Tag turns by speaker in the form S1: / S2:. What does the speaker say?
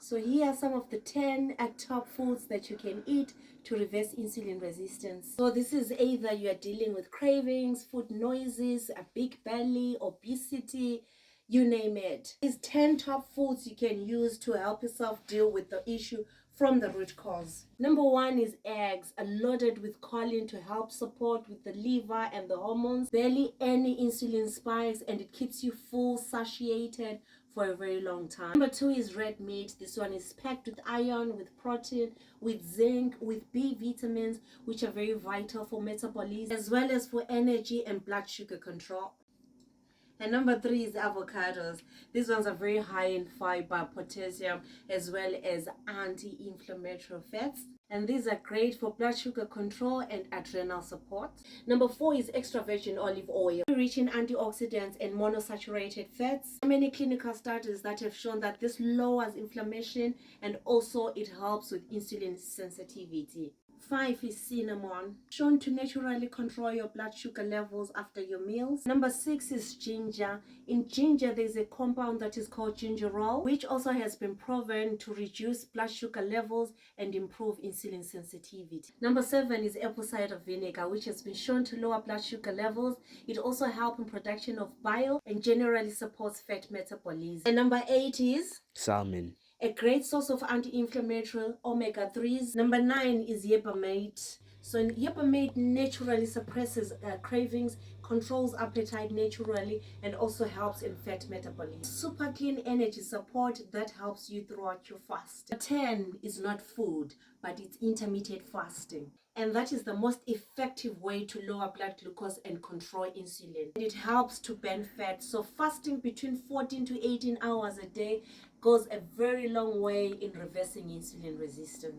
S1: So here are some of the 10 top foods that you can eat to reverse insulin resistance. So this is either you are dealing with cravings, food noises, a big belly, obesity, you name it. These 10 top foods you can use to help yourself deal with the issue from the root cause. Number 1 is eggs, are loaded with choline to help support with the liver and the hormones. Barely any insulin spikes, and it keeps you full, satiated for a very long time. Number 2 is red meat. This one is packed with iron, with protein, with zinc, with B vitamins, which are very vital for metabolism, as well as for energy and blood sugar control. And number 3 is avocados. These ones are very high in fiber, potassium, as well as anti-inflammatory fats. And these are great for blood sugar control and adrenal support. Number 4 is extra virgin olive oil, rich in antioxidants and monosaturated fats. Many clinical studies that have shown that this lowers inflammation and also it helps with insulin sensitivity. 5 is cinnamon, shown to naturally control your blood sugar levels after your meals. Number 6 is ginger. In ginger, there's a compound that is called gingerol, which also has been proven to reduce blood sugar levels and improve insulin sensitivity. Number 7 is apple cider vinegar, which has been shown to lower blood sugar levels. It also helps in production of bile and generally supports fat metabolism. And number 8 is
S2: salmon,
S1: a great source of anti-inflammatory omega-3s. Number 9 is yerba mate. So yerba mate naturally suppresses cravings, controls appetite naturally, and also helps in fat metabolism. Super clean energy support that helps you throughout your fast. 10 is not food, but it's intermittent fasting. And that is the most effective way to lower blood glucose and control insulin. It helps to burn fat. So fasting between 14 to 18 hours a day goes a very long way in reversing insulin resistance.